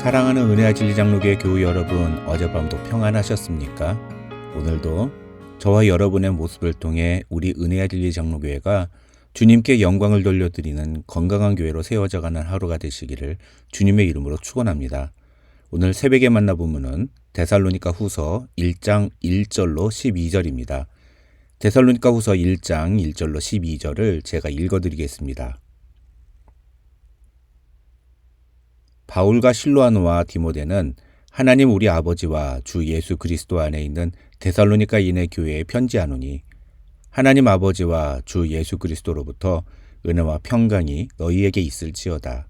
사랑하는 은혜와 진리 장로교회 교우 여러분, 어젯밤도 평안하셨습니까? 오늘도 저와 여러분의 모습을 통해 우리 은혜와 진리 장로교회가 주님께 영광을 돌려드리는 건강한 교회로 세워져가는 하루가 되시기를 주님의 이름으로 축원합니다. 오늘 새벽에 만나본 문은 데살로니가 후서 1장 1절로 12절입니다. 데살로니가 후서 1장 1절로 12절을 제가 읽어드리겠습니다. 바울과 실로아노와 디모데는 하나님 우리 아버지와 주 예수 그리스도 안에 있는 데살로니가인의 교회에 편지하노니 하나님 아버지와 주 예수 그리스도로부터 은혜와 평강이 너희에게 있을지어다.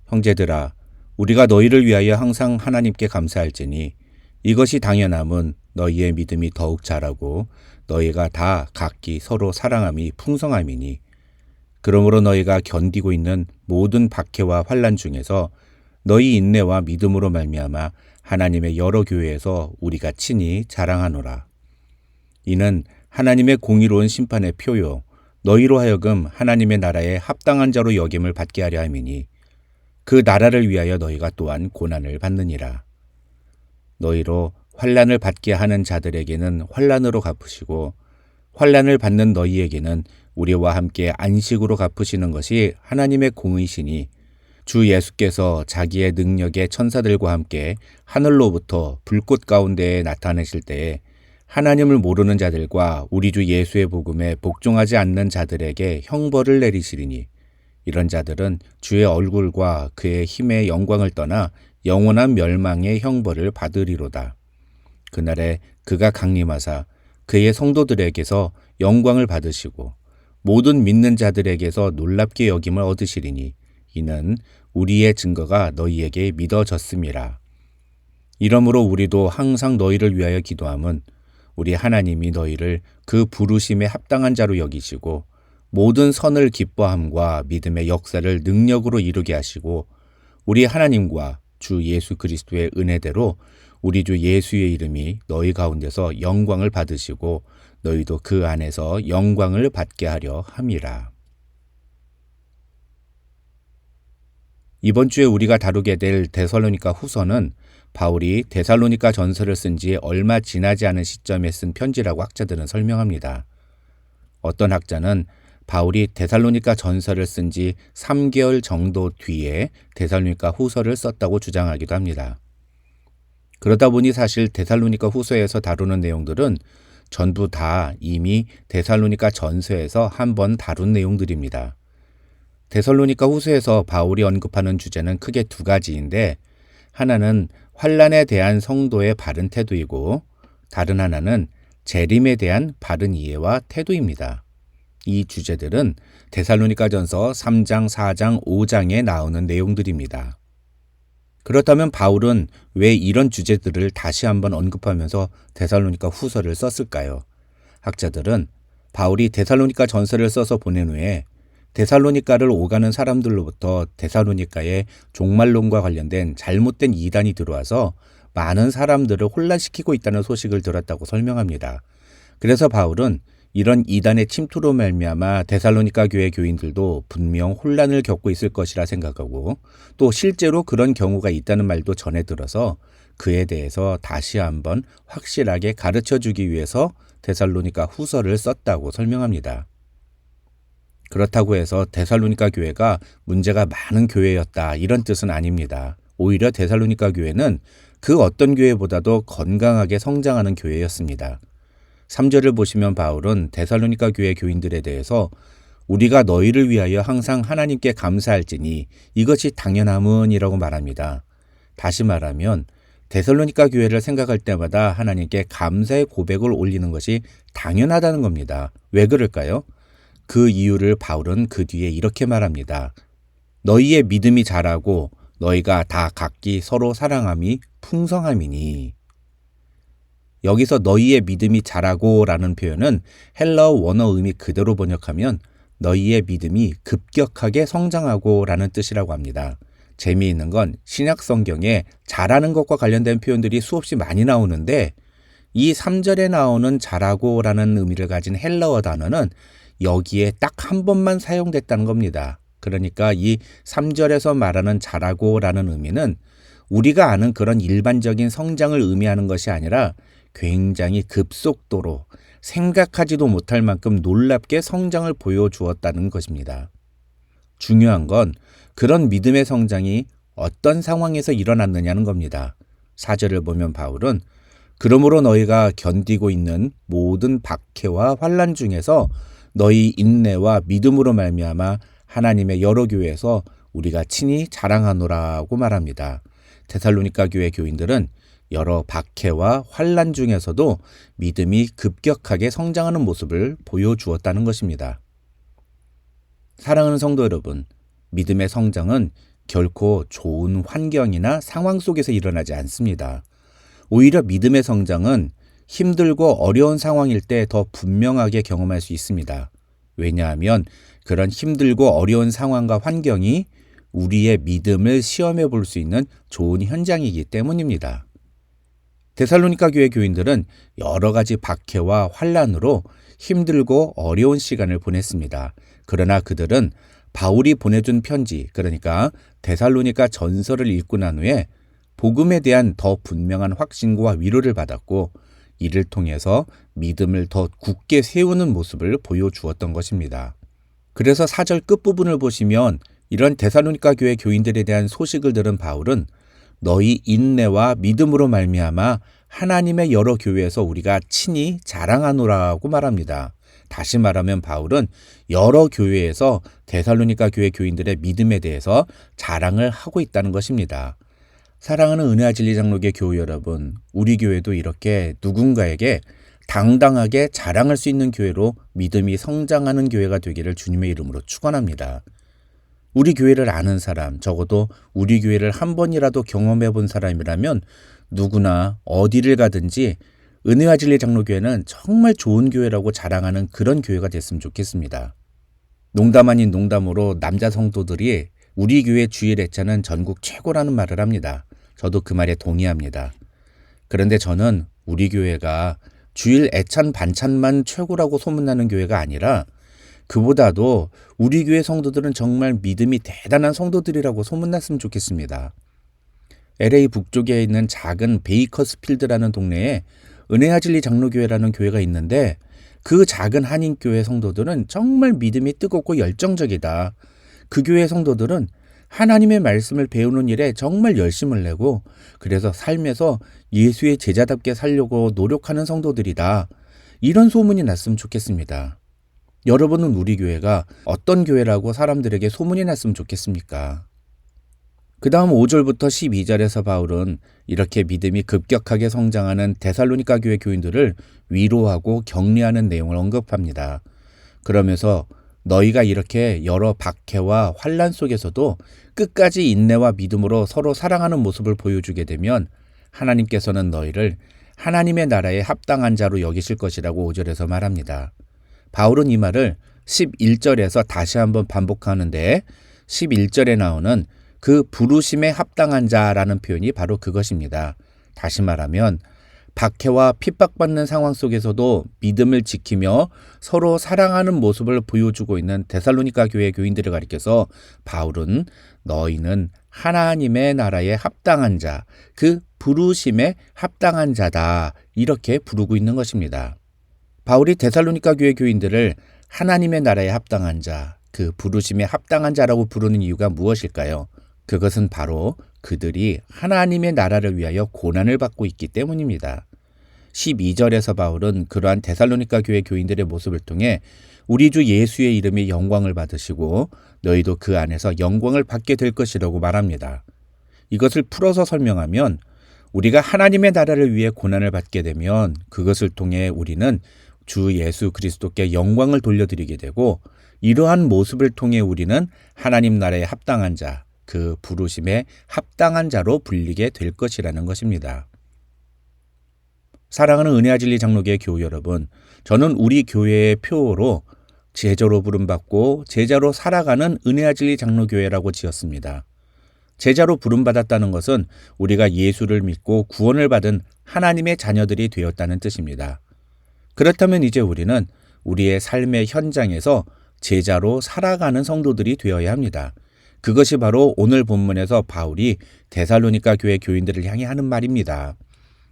형제들아, 우리가 너희를 위하여 항상 하나님께 감사할지니 이것이 당연함은 너희의 믿음이 더욱 자라고 너희가 다 각기 서로 사랑함이 풍성함이니 그러므로 너희가 견디고 있는 모든 박해와 환난 중에서 너희 인내와 믿음으로 말미암아 하나님의 여러 교회에서 우리가 친히 자랑하노라. 이는 하나님의 공의로운 심판의 표요 너희로 하여금 하나님의 나라에 합당한 자로 여김을 받게 하려 함이니 그 나라를 위하여 너희가 또한 고난을 받느니라. 너희로 환난을 받게 하는 자들에게는 환난으로 갚으시고 환난을 받는 너희에게는 우리와 함께 안식으로 갚으시는 것이 하나님의 공의시니 주 예수께서 자기의 능력의 천사들과 함께 하늘로부터 불꽃 가운데에 나타내실 때에 하나님을 모르는 자들과 우리 주 예수의 복음에 복종하지 않는 자들에게 형벌을 내리시리니 이런 자들은 주의 얼굴과 그의 힘의 영광을 떠나 영원한 멸망의 형벌을 받으리로다. 그날에 그가 강림하사 그의 성도들에게서 영광을 받으시고 모든 믿는 자들에게서 놀랍게 여김을 얻으시리니 이는 우리의 증거가 너희에게 믿어졌음이라. 이러므로 우리도 항상 너희를 위하여 기도함은 우리 하나님이 너희를 그 부르심에 합당한 자로 여기시고 모든 선을 기뻐함과 믿음의 역사를 능력으로 이루게 하시고 우리 하나님과 주 예수 그리스도의 은혜대로 우리 주 예수의 이름이 너희 가운데서 영광을 받으시고 너희도 그 안에서 영광을 받게 하려 함이라. 이번 주에 우리가 다루게 될 데살로니가 후서는 바울이 데살로니가 전서를 쓴 지 얼마 지나지 않은 시점에 쓴 편지라고 학자들은 설명합니다. 어떤 학자는 바울이 데살로니가 전서를 쓴 지 3개월 정도 뒤에 데살로니가 후서를 썼다고 주장하기도 합니다. 그러다 보니 사실 데살로니가 후서에서 다루는 내용들은 전부 다 이미 데살로니가 전서에서 한번 다룬 내용들입니다. 데살로니가 후서에서 바울이 언급하는 주제는 크게 두 가지인데 하나는 환난에 대한 성도의 바른 태도이고 다른 하나는 재림에 대한 바른 이해와 태도입니다. 이 주제들은 데살로니가전서 3장, 4장, 5장에 나오는 내용들입니다. 그렇다면 바울은 왜 이런 주제들을 다시 한번 언급하면서 데살로니가 후서를 썼을까요? 학자들은 바울이 데살로니가 전서를 써서 보낸 후에 데살로니가를 오가는 사람들로부터 데살로니가의 종말론과 관련된 잘못된 이단이 들어와서 많은 사람들을 혼란시키고 있다는 소식을 들었다고 설명합니다. 그래서 바울은 이런 이단의 침투로 말미암아 데살로니가 교회 교인들도 분명 혼란을 겪고 있을 것이라 생각하고 또 실제로 그런 경우가 있다는 말도 전해 들어서 그에 대해서 다시 한번 확실하게 가르쳐주기 위해서 데살로니가 후서를 썼다고 설명합니다. 그렇다고 해서 데살로니가 교회가 문제가 많은 교회였다 이런 뜻은 아닙니다. 오히려 데살로니가 교회는 그 어떤 교회보다도 건강하게 성장하는 교회였습니다. 3절을 보시면 바울은 데살로니가 교회 교인들에 대해서 우리가 너희를 위하여 항상 하나님께 감사할지니 이것이 당연함은 이라고 말합니다. 다시 말하면 데살로니가 교회를 생각할 때마다 하나님께 감사의 고백을 올리는 것이 당연하다는 겁니다. 왜 그럴까요? 그 이유를 바울은 그 뒤에 이렇게 말합니다. 너희의 믿음이 자라고 너희가 다 각기 서로 사랑함이 풍성함이니. 여기서 너희의 믿음이 자라고 라는 표현은 헬라어 원어 의미 그대로 번역하면 너희의 믿음이 급격하게 성장하고 라는 뜻이라고 합니다. 재미있는 건 신약 성경에 자라는 것과 관련된 표현들이 수없이 많이 나오는데 이 3절에 나오는 자라고 라는 의미를 가진 헬라어 단어는 여기에 딱 한 번만 사용됐다는 겁니다. 그러니까 이 3절에서 말하는 자라고 라는 의미는 우리가 아는 그런 일반적인 성장을 의미하는 것이 아니라 굉장히 급속도로 생각하지도 못할 만큼 놀랍게 성장을 보여주었다는 것입니다. 중요한 건 그런 믿음의 성장이 어떤 상황에서 일어났느냐는 겁니다. 4절을 보면 바울은 그러므로 너희가 견디고 있는 모든 박해와 환난 중에서 너희 인내와 믿음으로 말미암아 하나님의 여러 교회에서 우리가 친히 자랑하노라고 말합니다. 데살로니가 교회 교인들은 여러 박해와 환난 중에서도 믿음이 급격하게 성장하는 모습을 보여주었다는 것입니다. 사랑하는 성도 여러분, 믿음의 성장은 결코 좋은 환경이나 상황 속에서 일어나지 않습니다. 오히려 믿음의 성장은 힘들고 어려운 상황일 때 더 분명하게 경험할 수 있습니다. 왜냐하면 그런 힘들고 어려운 상황과 환경이 우리의 믿음을 시험해 볼 수 있는 좋은 현장이기 때문입니다. 데살로니가 교회 교인들은 여러 가지 박해와 환난으로 힘들고 어려운 시간을 보냈습니다. 그러나 그들은 바울이 보내준 편지, 그러니까 데살로니가 전서를 읽고 난 후에 복음에 대한 더 분명한 확신과 위로를 받았고 이를 통해서 믿음을 더 굳게 세우는 모습을 보여주었던 것입니다. 그래서 4절 끝부분을 보시면 이런 데살로니가 교회 교인들에 대한 소식을 들은 바울은 너희 인내와 믿음으로 말미암아 하나님의 여러 교회에서 우리가 친히 자랑하노라고 말합니다. 다시 말하면 바울은 여러 교회에서 데살로니가 교회 교인들의 믿음에 대해서 자랑을 하고 있다는 것입니다. 사랑하는 은혜와 진리 장로교 교우 여러분, 우리 교회도 이렇게 누군가에게 당당하게 자랑할 수 있는 교회로 믿음이 성장하는 교회가 되기를 주님의 이름으로 축원합니다. 우리 교회를 아는 사람, 적어도 우리 교회를 한 번이라도 경험해 본 사람이라면 누구나 어디를 가든지 은혜와 진리 장로교회는 정말 좋은 교회라고 자랑하는 그런 교회가 됐으면 좋겠습니다. 농담 아닌 농담으로 남자 성도들이 우리 교회 주일 애찬은 전국 최고라는 말을 합니다. 저도 그 말에 동의합니다. 그런데 저는 우리 교회가 주일 애찬 반찬만 최고라고 소문나는 교회가 아니라 그보다도 우리 교회 성도들은 정말 믿음이 대단한 성도들이라고 소문났으면 좋겠습니다. LA 북쪽에 있는 작은 베이커스필드라는 동네에 은혜와 진리 장로교회라는 교회가 있는데 그 작은 한인교회 성도들은 정말 믿음이 뜨겁고 열정적이다. 그 교회 성도들은 하나님의 말씀을 배우는 일에 정말 열심을 내고 그래서 삶에서 예수의 제자답게 살려고 노력하는 성도들이다. 이런 소문이 났으면 좋겠습니다. 여러분은 우리 교회가 어떤 교회라고 사람들에게 소문이 났으면 좋겠습니까? 그 다음 5절부터 12절에서 바울은 이렇게 믿음이 급격하게 성장하는 데살로니가 교회 교인들을 위로하고 격려하는 내용을 언급합니다. 그러면서 너희가 이렇게 여러 박해와 환난 속에서도 끝까지 인내와 믿음으로 서로 사랑하는 모습을 보여주게 되면 하나님께서는 너희를 하나님의 나라에 합당한 자로 여기실 것이라고 5절에서 말합니다. 바울은 이 말을 11절에서 다시 한번 반복하는데 11절에 나오는 그 부르심에 합당한 자라는 표현이 바로 그것입니다. 다시 말하면 박해와 핍박받는 상황 속에서도 믿음을 지키며 서로 사랑하는 모습을 보여주고 있는 데살로니가 교회 교인들을 가리켜서 바울은 너희는 하나님의 나라에 합당한 자, 그 부르심에 합당한 자다 이렇게 부르고 있는 것입니다. 바울이 데살로니가 교회 교인들을 하나님의 나라에 합당한 자, 그 부르심에 합당한 자라고 부르는 이유가 무엇일까요? 그것은 바로 그들이 하나님의 나라를 위하여 고난을 받고 있기 때문입니다. 12절에서 바울은 그러한 데살로니가 교회 교인들의 모습을 통해 우리 주 예수의 이름이 영광을 받으시고 너희도 그 안에서 영광을 받게 될 것이라고 말합니다. 이것을 풀어서 설명하면 우리가 하나님의 나라를 위해 고난을 받게 되면 그것을 통해 우리는 주 예수 그리스도께 영광을 돌려드리게 되고 이러한 모습을 통해 우리는 하나님 나라에 합당한 자, 그 부르심에 합당한 자로 불리게 될 것이라는 것입니다. 사랑하는 은혜와 진리 장로교회 교우 여러분, 저는 우리 교회의 표어로 제자로 부름받고 제자로 살아가는 은혜와 진리 장로교회라고 지었습니다. 제자로 부름받았다는 것은 우리가 예수를 믿고 구원을 받은 하나님의 자녀들이 되었다는 뜻입니다. 그렇다면 이제 우리는 우리의 삶의 현장에서 제자로 살아가는 성도들이 되어야 합니다. 그것이 바로 오늘 본문에서 바울이 데살로니가 교회 교인들을 향해 하는 말입니다.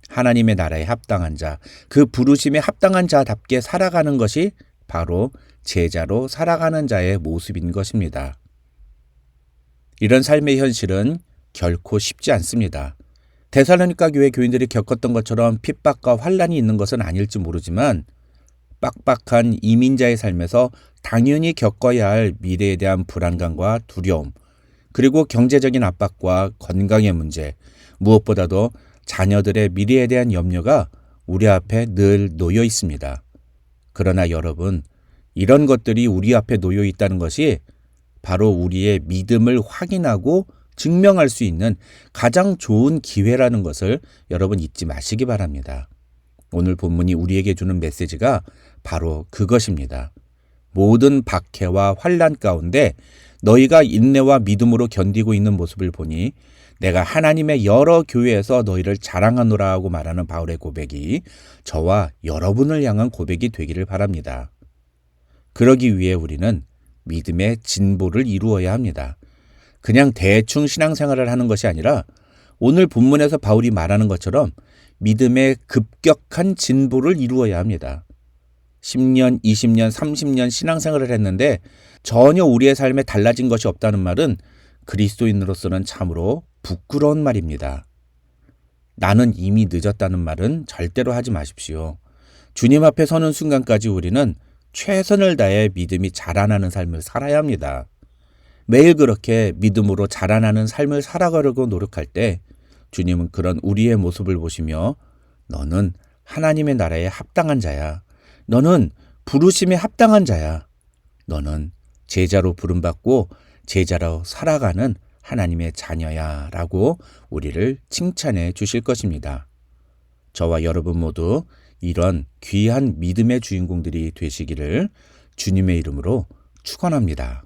하나님의 나라에 합당한 자, 그 부르심에 합당한 자답게 살아가는 것이 바로 제자로 살아가는 자의 모습인 것입니다. 이런 삶의 현실은 결코 쉽지 않습니다. 데살로니가 교회 교인들이 겪었던 것처럼 핍박과 환난이 있는 것은 아닐지 모르지만 빡빡한 이민자의 삶에서 당연히 겪어야 할 미래에 대한 불안감과 두려움, 그리고 경제적인 압박과 건강의 문제, 무엇보다도 자녀들의 미래에 대한 염려가 우리 앞에 늘 놓여 있습니다. 그러나 여러분, 이런 것들이 우리 앞에 놓여 있다는 것이 바로 우리의 믿음을 확인하고 증명할 수 있는 가장 좋은 기회라는 것을 여러분 잊지 마시기 바랍니다. 오늘 본문이 우리에게 주는 메시지가 바로 그것입니다. 모든 박해와 환난 가운데 너희가 인내와 믿음으로 견디고 있는 모습을 보니 내가 하나님의 여러 교회에서 너희를 자랑하노라 하고 말하는 바울의 고백이 저와 여러분을 향한 고백이 되기를 바랍니다. 그러기 위해 우리는 믿음의 진보를 이루어야 합니다. 그냥 대충 신앙생활을 하는 것이 아니라 오늘 본문에서 바울이 말하는 것처럼 믿음의 급격한 진보를 이루어야 합니다. 10년, 20년, 30년 신앙생활을 했는데 전혀 우리의 삶에 달라진 것이 없다는 말은 그리스도인으로서는 참으로 부끄러운 말입니다. 나는 이미 늦었다는 말은 절대로 하지 마십시오. 주님 앞에 서는 순간까지 우리는 최선을 다해 믿음이 자라나는 삶을 살아야 합니다. 매일 그렇게 믿음으로 자라나는 삶을 살아가려고 노력할 때 주님은 그런 우리의 모습을 보시며 너는 하나님의 나라에 합당한 자야. 너는 부르심에 합당한 자야. 너는 제자로 부름받고 제자로 살아가는 하나님의 자녀야 라고 우리를 칭찬해 주실 것입니다. 저와 여러분 모두 이런 귀한 믿음의 주인공들이 되시기를 주님의 이름으로 축원합니다.